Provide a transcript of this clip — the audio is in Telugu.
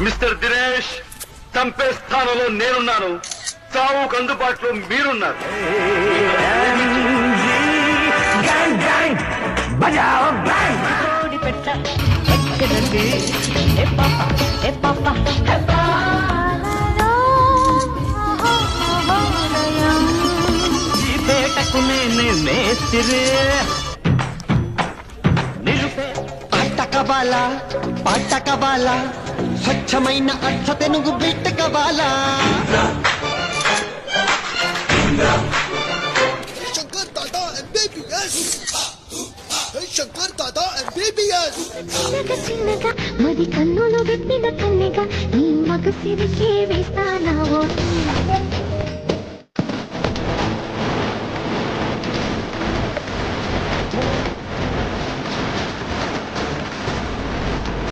మిస్టర్ దినేష్, చంపే స్థానంలో నేనున్నాను, చావుకు అందుబాటులో మీరున్నారు. ఈ పేటకు నేనే మేస్తిరే. పాటకబాల పాటకబాల స్వచ్ఛమైన అర్థ తెనుగు బిట్టకబాల. Shankar Dada MBBS, Shankar Dada MBBS. చిన్నగా చిన్నగా మది కన్నులు పెట్టిన కన్నెగా నీ మగ సిరికే వేస్తానావో.